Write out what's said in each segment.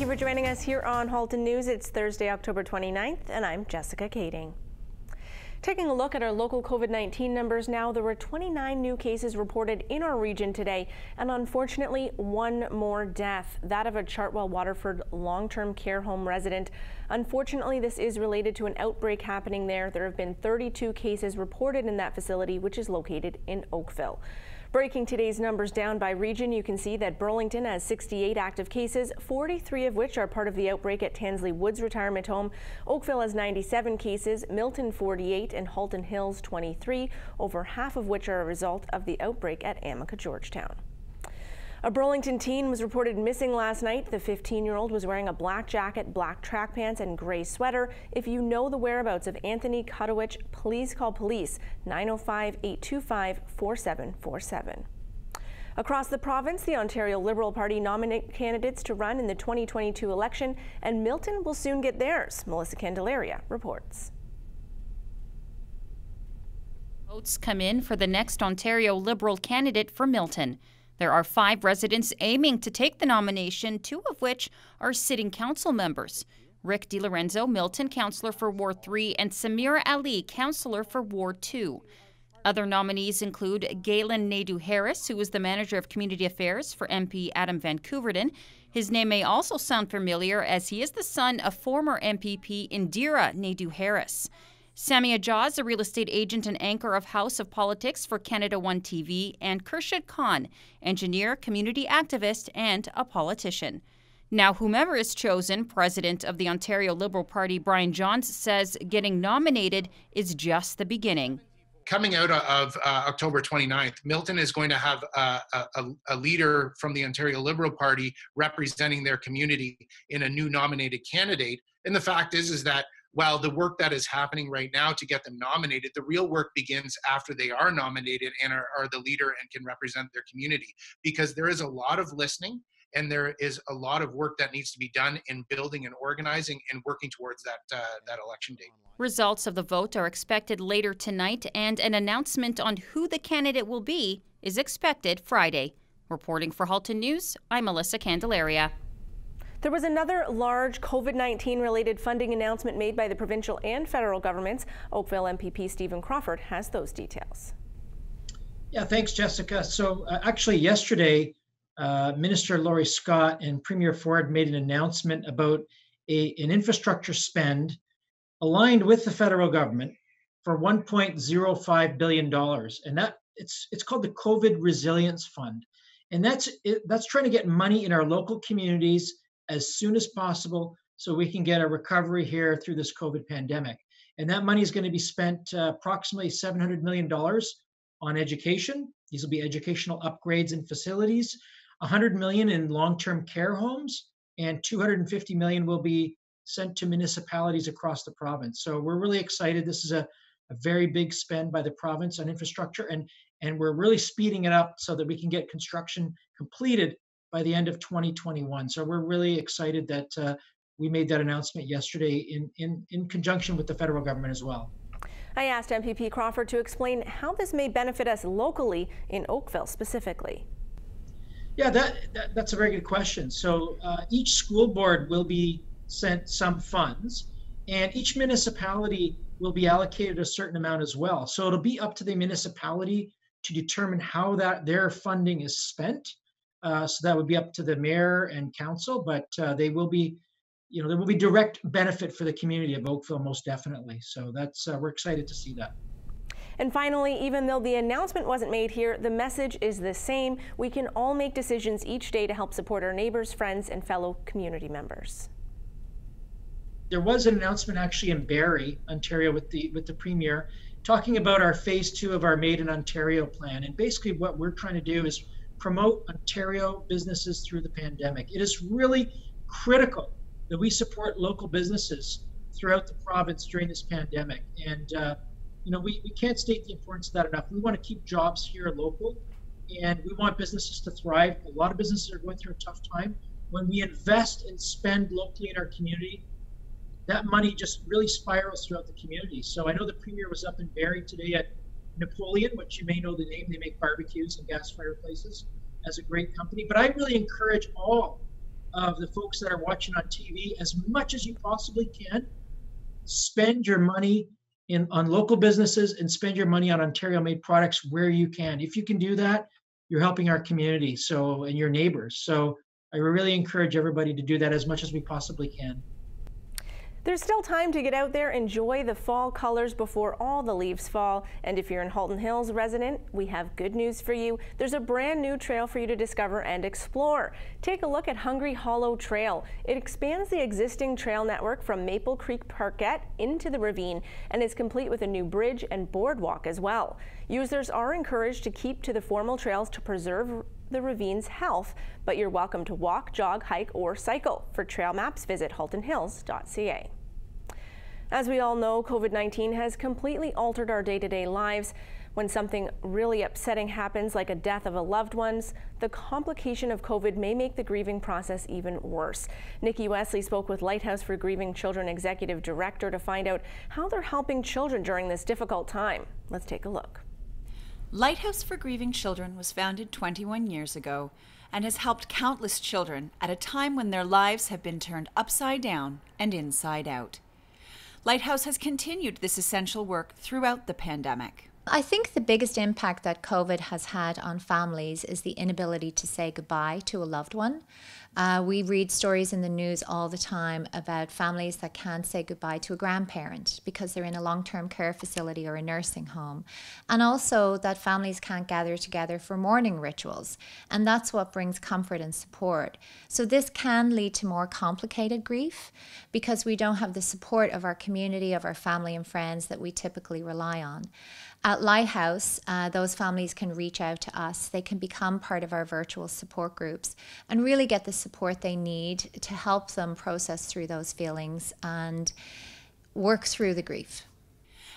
for joining us here on Halton News. It's Thursday, October 29th, and I'm Jessica Kading. Taking a look at our local COVID-19 numbers now, there were 29 new cases reported in our region today, and unfortunately, one more death, that of a Chartwell Waterford long-term care home resident. Unfortunately, this is related to an outbreak happening there. There have been 32 cases reported in that facility, which is located in Oakville. Breaking today's numbers down by region, you can see that Burlington has 68 active cases, 43 of which are part of the outbreak at Tansley Woods Retirement Home. Oakville has 97 cases, Milton 48, and Halton Hills 23, over half of which are a result of the outbreak at Amica Georgetown. A Burlington teen was reported missing last night. The 15-year-old was wearing a black jacket, black track pants, and gray sweater. If you know the whereabouts of Anthony Kutowicz, please call police 905-825-4747. Across the province, the Ontario Liberal Party nominated candidates to run in the 2022 election, and Milton will soon get theirs. Melissa Candelaria reports. Votes come in for the next Ontario Liberal candidate for Milton. There are 5 residents aiming to take the nomination, 2 of which are sitting council members. Rick DiLorenzo, Milton councillor for Ward 3, and Samira Ali, councillor for Ward 2. Other nominees include Galen Nadeau-Harris, who is the manager of community affairs for MP Adam Van Couverden. His name may also sound familiar as he is the son of former MPP Indira Nadeau-Harris. Samia Jaws, a real estate agent and anchor of House of Politics for Canada One TV, and Khurshid Khan, engineer, community activist, and a politician. Now, whomever is chosen, president of the Ontario Liberal Party, Brian Johns, says getting nominated is just the beginning. Coming out of October 29th, Milton is going to have a leader from the Ontario Liberal Party representing their community in a new nominated candidate. And the fact is that while the work that is happening right now to get them nominated, the real work begins after they are nominated and are the leader and can represent their community. Because there is a lot of listening and there is a lot of work that needs to be done in building and organizing and working towards that election date. Results of the vote are expected later tonight, and an announcement on who the candidate will be is expected Friday. Reporting for Halton News, I'm Melissa Candelaria. There was another large COVID-19 related funding announcement made by the provincial and federal governments. Oakville MPP Stephen Crawford has those details. Yeah, thanks, Jessica. So actually yesterday, Minister Laurie Scott and Premier Ford made an announcement about an infrastructure spend aligned with the federal government for $1.05 billion. And that it's called the COVID Resilience Fund. And that's trying to get money in our local communities as soon as possible so we can get a recovery here through this COVID pandemic. And that money is going to be spent approximately $700 million on education. These will be educational upgrades and facilities, $100 million in long-term care homes, and $250 million will be sent to municipalities across the province. So we're really excited. This is a very big spend by the province on infrastructure, and we're really speeding it up so that we can get construction completed by the end of 2021. So we're really excited that we made that announcement yesterday in conjunction with the federal government as well. I asked MPP Crawford to explain how this may benefit us locally in Oakville specifically. Yeah, that's a very good question. So each school board will be sent some funds, and each municipality will be allocated a certain amount as well. So it'll be up to the municipality to determine how their funding is spent. So that would be up to the mayor and council, but there will be direct benefit for the community of Oakville, most definitely. So we're excited to see that. And finally, even though the announcement wasn't made here, the message is the same. We can all make decisions each day to help support our neighbors, friends, and fellow community members. There was an announcement actually in Barrie, Ontario, with the Premier, talking about our phase 2 of our Made in Ontario plan. And basically what we're trying to do is promote Ontario businesses through the pandemic. It is really critical that we support local businesses throughout the province during this pandemic. And we can't state the importance of that enough. We want to keep jobs here local, and we want businesses to thrive. A lot of businesses are going through a tough time. When we invest and spend locally in our community, that money just really spirals throughout the community. So I know the Premier was up in Barrie today at Napoleon, which you may know the name. They make barbecues and gas fireplaces as a great company. But I really encourage all of the folks that are watching on TV as much as you possibly can. Spend your money on local businesses and spend your money on Ontario-made products where you can. If you can do that, you're helping our community and your neighbors. So I really encourage everybody to do that as much as we possibly can. There's still time to get out there, enjoy the fall colors before all the leaves fall. And if you're an Halton Hills resident, we have good news for you. There's a brand new trail for you to discover and explore. Take a look at Hungry Hollow Trail. It expands the existing trail network from Maple Creek Parkette into the ravine and is complete with a new bridge and boardwalk as well. Users are encouraged to keep to the formal trails to preserve the ravine's health, but you're welcome to walk, jog, hike, or cycle. For trail maps, visit haltonhills.ca. As we all know, COVID-19 has completely altered our day-to-day lives. When something really upsetting happens, like a death of a loved one, the complication of COVID may make the grieving process even worse. Nikki Wesley spoke with Lighthouse for Grieving Children Executive Director to find out how they're helping children during this difficult time. Let's take a look. Lighthouse for Grieving Children was founded 21 years ago and has helped countless children at a time when their lives have been turned upside down and inside out. Lighthouse has continued this essential work throughout the pandemic. I think the biggest impact that COVID has had on families is the inability to say goodbye to a loved one. We read stories in the news all the time about families that can't say goodbye to a grandparent because they're in a long-term care facility or a nursing home. And also that families can't gather together for mourning rituals. And that's what brings comfort and support. So this can lead to more complicated grief because we don't have the support of our community, of our family and friends that we typically rely on. At Lighthouse, those families can reach out to us. They can become part of our virtual support groups and really get the support they need to help them process through those feelings and work through the grief.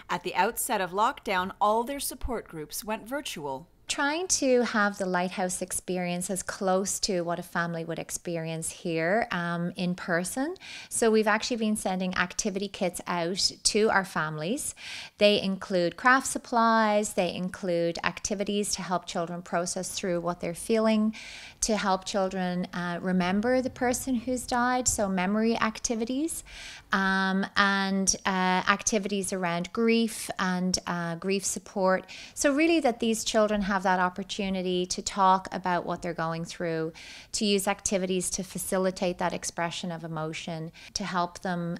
At the outset of lockdown, all their support groups went virtual. Trying to have the Lighthouse experience as close to what a family would experience here in person. So we've actually been sending activity kits out to our families. They include craft supplies, they include activities to help children process through what they're feeling, to help children remember the person who's died, so memory activities, and activities around grief and grief support. So really that these children have that opportunity to talk about what they're going through, to use activities to facilitate that expression of emotion, to help them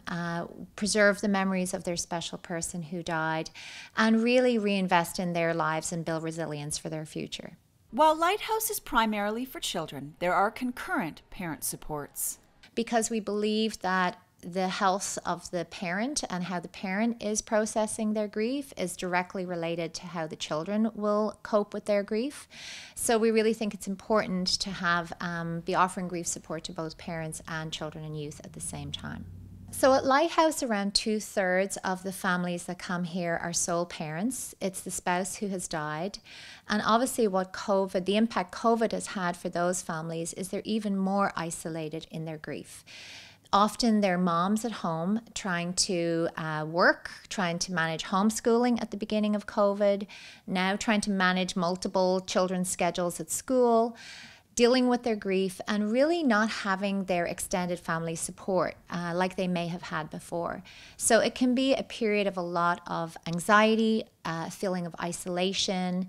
preserve the memories of their special person who died, and really reinvest in their lives and build resilience for their future. While Lighthouse is primarily for children, there are concurrent parent supports. Because we believe that the health of the parent and how the parent is processing their grief is directly related to how the children will cope with their grief. So we really think it's important to have be offering grief support to both parents and children and youth at the same time. So at Lighthouse, around 2/3 of the families that come here are sole parents. It's the spouse who has died. And obviously the impact COVID has had for those families is they're even more isolated in their grief. Often they're moms at home trying to work, trying to manage homeschooling at the beginning of COVID, now trying to manage multiple children's schedules at school, dealing with their grief and really not having their extended family support like they may have had before. So it can be a period of a lot of anxiety, a feeling of isolation,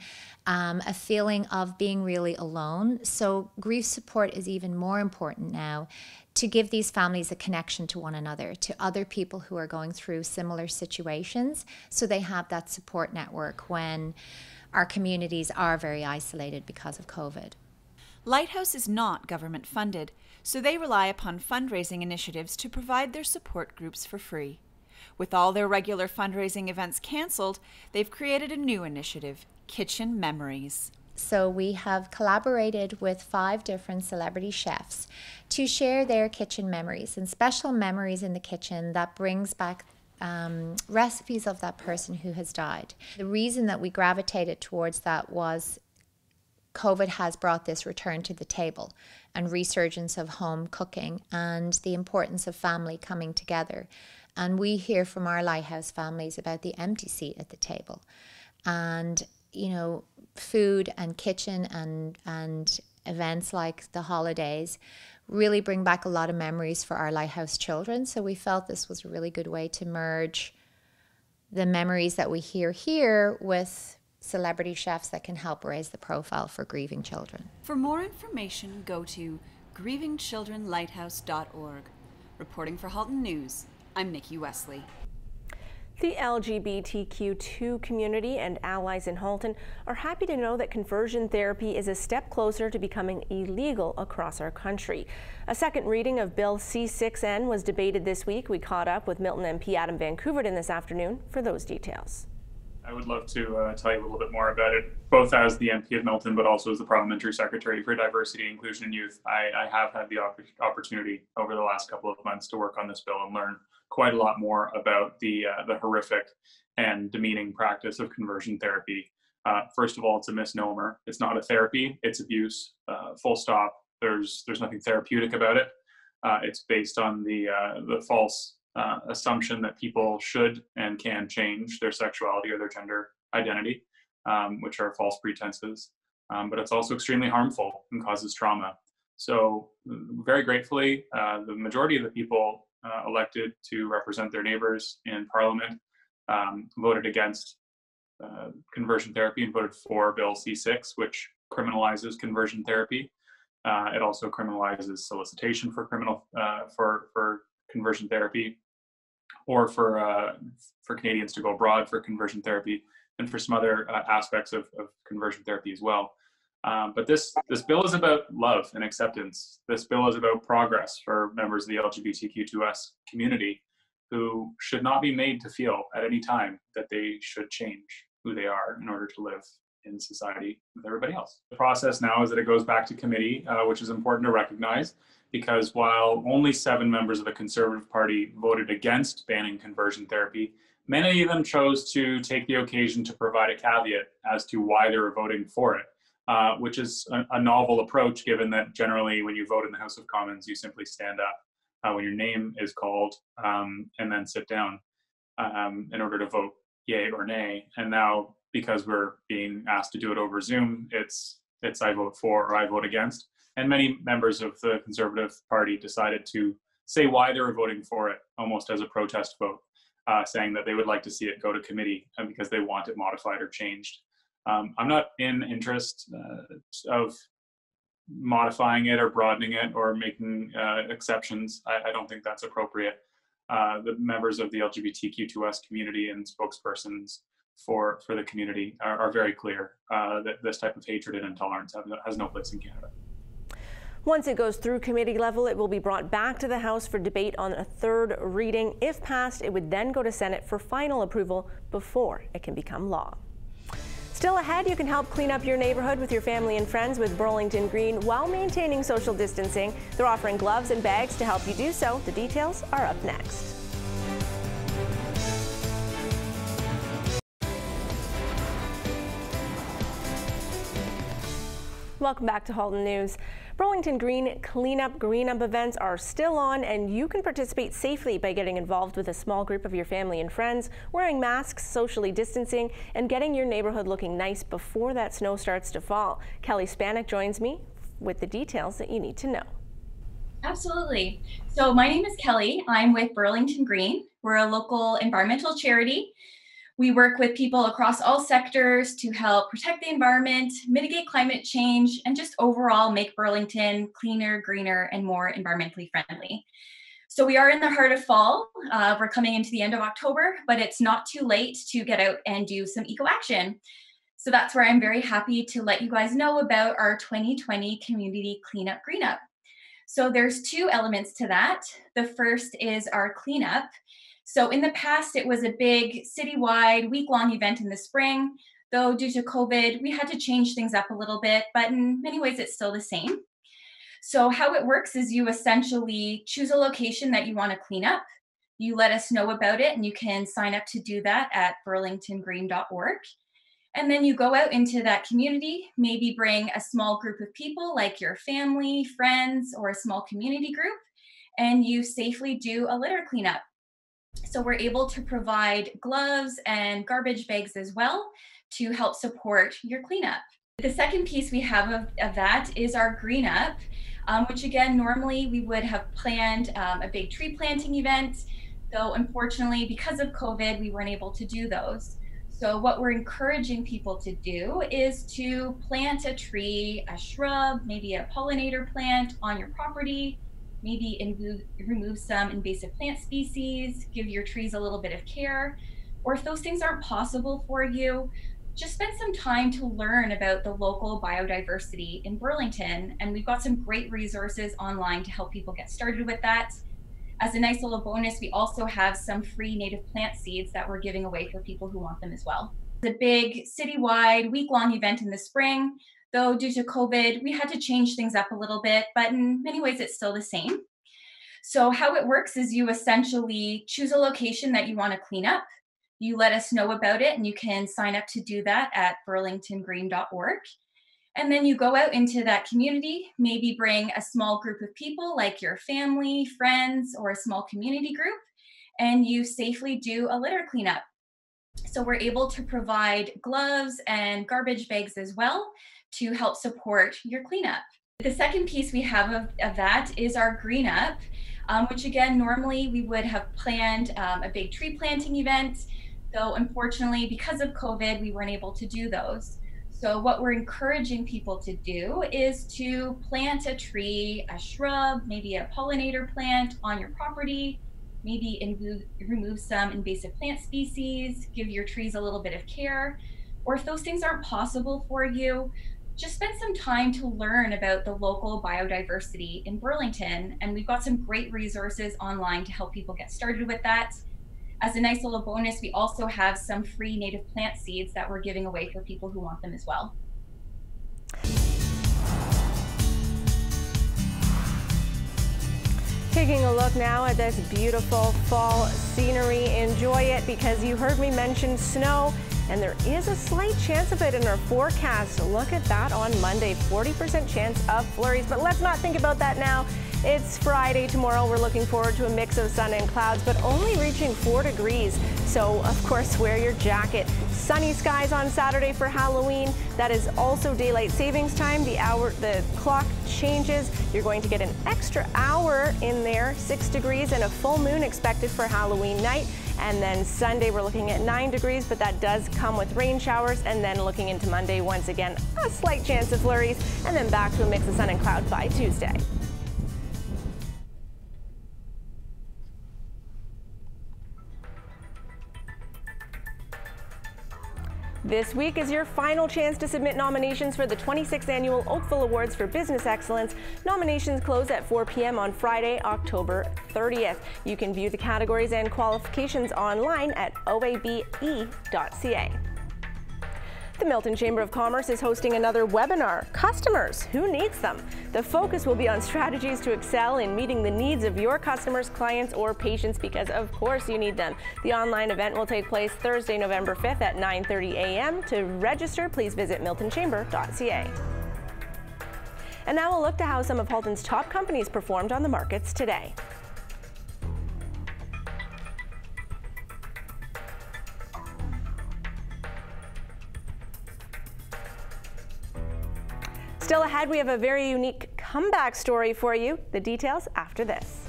a feeling of being really alone. So grief support is even more important now to give these families a connection to one another, to other people who are going through similar situations, so they have that support network when our communities are very isolated because of COVID. Lighthouse is not government funded, so they rely upon fundraising initiatives to provide their support groups for free. With all their regular fundraising events canceled, they've created a new initiative, Kitchen Memories. So we have collaborated with 5 different celebrity chefs to share their kitchen memories and special memories in the kitchen that brings back recipes of that person who has died. The reason that we gravitated towards that was COVID has brought this return to the table and resurgence of home cooking and the importance of family coming together. And we hear from our Lighthouse families about the empty seat at the table. And, you know, food and kitchen and events like the holidays really bring back a lot of memories for our Lighthouse children. So we felt this was a really good way to merge the memories that we hear here with celebrity chefs that can help raise the profile for grieving children. For more information, go to grievingchildrenlighthouse.org. Reporting for Halton News, I'm Nikki Wesley. The LGBTQ2 community and allies in Halton are happy to know that conversion therapy is a step closer to becoming illegal across our country. A second reading of Bill C6N was debated this week. We caught up with Milton MP Adam Van Couvert this afternoon for those details. I would love to tell you a little bit more about it, both as the MP of Milton, but also as the Parliamentary Secretary for Diversity, Inclusion and Youth. I have had the opportunity over the last couple of months to work on this bill and learn quite a lot more about the horrific and demeaning practice of conversion therapy. First of all, it's a misnomer. It's not a therapy, it's abuse, full stop. There's nothing therapeutic about it. It's based on the false assumption that people should and can change their sexuality or their gender identity, which are false pretenses. But it's also extremely harmful and causes trauma. So very gratefully, the majority of the people elected to represent their neighbors in Parliament voted against conversion therapy and voted for Bill C6, which criminalizes conversion therapy. It also criminalizes solicitation for conversion therapy, or for Canadians to go abroad for conversion therapy, and for some other aspects of conversion therapy as well. But this bill is about love and acceptance. This bill is about progress for members of the LGBTQ2S community who should not be made to feel at any time that they should change who they are in order to live in society with everybody else. The process now is that it goes back to committee, which is important to recognize, because while only 7 members of the Conservative Party voted against banning conversion therapy, many of them chose to take the occasion to provide a caveat as to why they were voting for it, which is a novel approach, given that generally when you vote in the House of Commons, you simply stand up when your name is called and then sit down in order to vote yay or nay. And now, because we're being asked to do it over Zoom, it's I vote for or I vote against. And many members of the Conservative Party decided to say why they were voting for it, almost as a protest vote, saying that they would like to see it go to committee because they want it modified or changed. I'm not in interest of modifying it or broadening it or making exceptions. I don't think that's appropriate. The members of the LGBTQ2S community and spokespersons for the community are very clear that this type of hatred and intolerance has no place in Canada. Once it goes through committee level, it will be brought back to the House for debate on a third reading. If passed, it would then go to Senate for final approval before it can become law. Still ahead, you can help clean up your neighborhood with your family and friends with Burlington Green while maintaining social distancing. They're offering gloves and bags to help you do so. The details are up next. Welcome back to Halton News. Burlington Green cleanup, green up events are still on, and you can participate safely by getting involved with a small group of your family and friends, wearing masks, socially distancing, and getting your neighborhood looking nice before that snow starts to fall. Kelly Spanik joins me with the details that you need to know. Absolutely. So my name is Kelly. I'm with Burlington Green. We're a local environmental charity. We work with people across all sectors to help protect the environment, mitigate climate change, and just overall make Burlington cleaner, greener, and more environmentally friendly. So we are in the heart of fall. We're coming into the end of October, but it's not too late to get out and do some eco action. So that's where I'm very happy to let you guys know about our 2020 Community Cleanup Greenup. So there's 2 elements to that. The first is our cleanup. So in the past, it was a big citywide week-long event in the spring, though due to COVID, we had to change things up a little bit, but in many ways, it's still the same. So how it works is you essentially choose a location that you want to clean up. You let us know about it, and you can sign up to do that at burlingtongreen.org. And then you go out into that community, maybe bring a small group of people like your family, friends, or a small community group, and you safely do a litter cleanup. So we're able to provide gloves and garbage bags as well to help support your cleanup. The second piece we have of that is our green up. which again, normally we would have planned a big tree planting event, though unfortunately, because of COVID, we weren't able to do those. So what we're encouraging people to do is to plant a tree, a shrub, maybe a pollinator plant on your property, maybe remove some invasive plant species, give your trees a little bit of care. Or if those things aren't possible for you, just spend some time to learn about the local biodiversity in Burlington. And we've got some great resources online to help people get started with that. As a nice little bonus, we also have some free native plant seeds that we're giving away for people who want them as well. It's a big citywide week-long event in the spring, though due to COVID, we had to change things up a little bit, but in many ways it's still the same. So how it works is you essentially choose a location that you want to clean up. You let us know about it, and you can sign up to do that at burlingtongreen.org. And then you go out into that community, maybe bring a small group of people like your family, friends, or a small community group, and you safely do a litter cleanup. So we're able to provide gloves and garbage bags as well to help support your cleanup. The second piece we have of that is our green up, which again, normally we would have planned a big tree planting event, though unfortunately, because of COVID, we weren't able to do those. So what we're encouraging people to do is to plant a tree, a shrub, maybe a pollinator plant on your property, maybe remove some invasive plant species, give your trees a little bit of care. Or if those things aren't possible for you, just spend some time to learn about the local biodiversity in Burlington. And we've got some great resources online to help people get started with that. As a nice little bonus, we also have some free native plant seeds that we're giving away for people who want them as well. Taking a look now at this beautiful fall scenery. Enjoy it because you heard me mention snow, and there is a slight chance of it in our forecast. Look at that on Monday, 40% chance of flurries. But let's not think about that now. It's Friday tomorrow. We're looking forward to a mix of sun and clouds, but only reaching 4 degrees. So, of course, wear your jacket. Sunny skies on Saturday for Halloween. That is also daylight savings time. The clock changes. You're going to get an extra hour in there, 6 degrees, and a full moon expected for Halloween night. And then Sunday, we're looking at 9 degrees, but that does come with rain showers. And then looking into Monday, once again, a slight chance of flurries, and then back to a mix of sun and cloud by Tuesday. This week is your final chance to submit nominations for the 26th Annual Oakville Awards for Business Excellence. Nominations close at 4 p.m. on Friday, October 30th. You can view the categories and qualifications online at oabe.ca. The Milton Chamber of Commerce is hosting another webinar, Customers, Who Needs Them? The focus will be on strategies to excel in meeting the needs of your customers, clients, or patients, because of course you need them. The online event will take place Thursday, November 5th at 9:30 a.m. To register, please visit miltonchamber.ca. And now we'll look to how some of Halton's top companies performed on the markets today. Still ahead, we have a very unique comeback story for you. The details after this.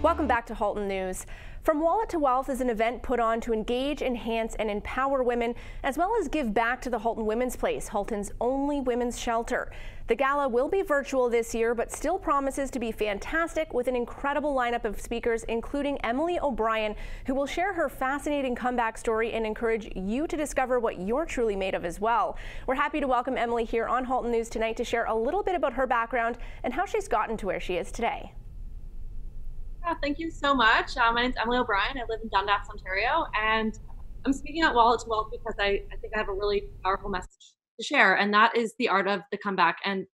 Welcome back to Halton News. From Wallet to Wealth is an event put on to engage, enhance, and empower women, as well as give back to the Halton Women's Place, Halton's only women's shelter. The gala will be virtual this year, but still promises to be fantastic with an incredible lineup of speakers, including Emily O'Brien, who will share her fascinating comeback story and encourage you to discover what you're truly made of as well. We're happy to welcome Emily here on Halton News tonight to share a little bit about her background and how she's gotten to where she is today. Thank you so much. My name is Emily O'Brien. I live in Dundas, Ontario, and I'm speaking at Wallet to Wealth because I think I have a really powerful message to share, and that is the art of the comeback. And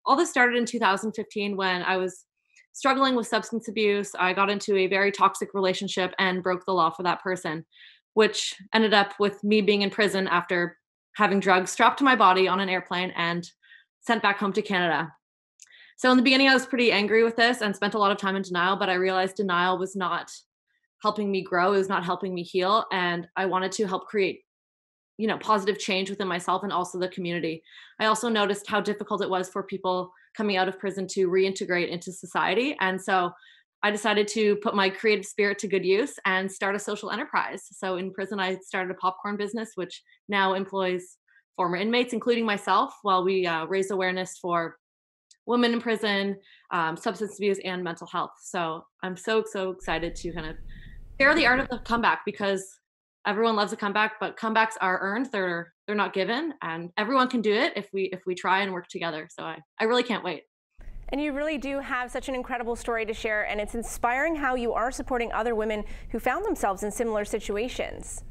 all this started in 2015 when I was struggling with substance abuse. I got into a very toxic relationship and broke the law for that person, which ended up with me being in prison after having drugs strapped to my body on an airplane and sent back home to Canada. So in the beginning, I was pretty angry with this and spent a lot of time in denial, but I realized denial was not helping me grow. It was not helping me heal. And I wanted to help create, positive change within myself and also the community. I also noticed how difficult it was for people coming out of prison to reintegrate into society. And so I decided to put my creative spirit to good use and start a social enterprise. So in prison, I started a popcorn business, which now employs former inmates, including myself, while we raise awareness for women in prison, substance abuse, and mental health. So I'm so excited to kind of share the art of the comeback, because everyone loves a comeback, but comebacks are earned. They're not given, and everyone can do it if we try and work together. So I really can't wait. And you really do have such an incredible story to share, and it's inspiring how you are supporting other women who found themselves in similar situations.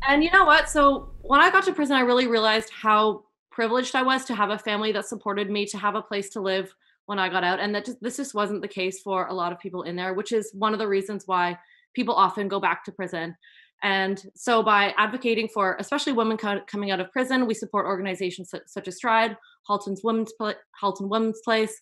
And you know what? So when I got to prison, I really realized how privileged I was to have a family that supported me, to have a place to live when I got out. And this just wasn't the case for a lot of people in there, which is one of the reasons why people often go back to prison. And so by advocating for especially women coming out of prison, we support organizations such as Stride, Halton Women's Place.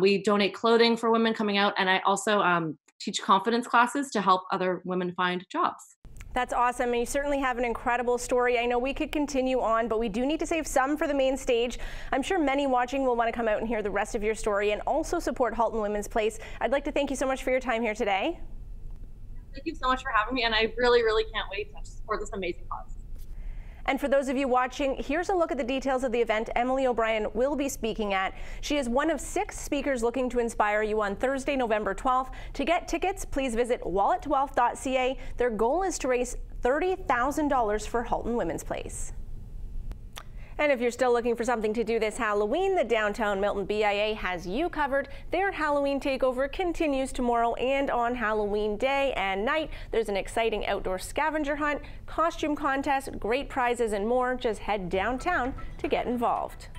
We donate clothing for women coming out. And I also teach confidence classes to help other women find jobs. That's awesome, and you certainly have an incredible story. I know we could continue on, but we do need to save some for the main stage. I'm sure many watching will want to come out and hear the rest of your story and also support Halton Women's Place. I'd like to thank you so much for your time here today. Thank you so much for having me, and I really can't wait to support this amazing cause. And for those of you watching, here's a look at the details of the event Emily O'Brien will be speaking at. She is one of 6 speakers looking to inspire you on Thursday, November 12th. To get tickets, please visit walletwealth.ca. Their goal is to raise $30,000 for Halton Women's Place. And if you're still looking for something to do this Halloween, the Downtown Milton BIA has you covered. Their Halloween takeover continues tomorrow, and on Halloween day and night, there's an exciting outdoor scavenger hunt, costume contest, great prizes, and more. Just head downtown to get involved.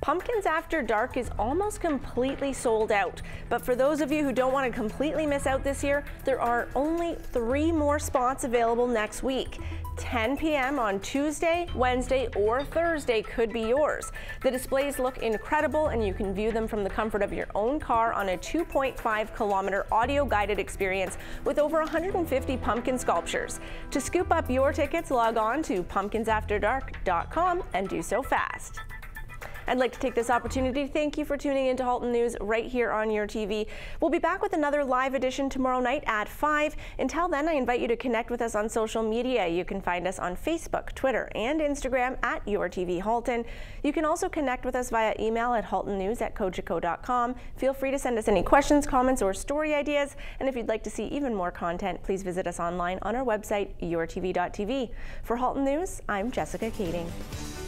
Pumpkins After Dark is almost completely sold out, but for those of you who don't want to completely miss out this year, there are only 3 more spots available next week. 10 p.m. on Tuesday, Wednesday, or Thursday could be yours. The displays look incredible, and you can view them from the comfort of your own car on a 2.5-kilometer audio-guided experience with over 150 pumpkin sculptures. To scoop up your tickets, log on to pumpkinsafterdark.com and do so fast. I'd like to take this opportunity to thank you for tuning into Halton News right here on your TV. We'll be back with another live edition tomorrow night at 5. Until then, I invite you to connect with us on social media. You can find us on Facebook, Twitter, and Instagram at YourTVHalton. You can also connect with us via email at haltonnews@cogeco.com. Feel free to send us any questions, comments, or story ideas. And if you'd like to see even more content, please visit us online on our website, yourtv.tv. For Halton News, I'm Jessica Kading.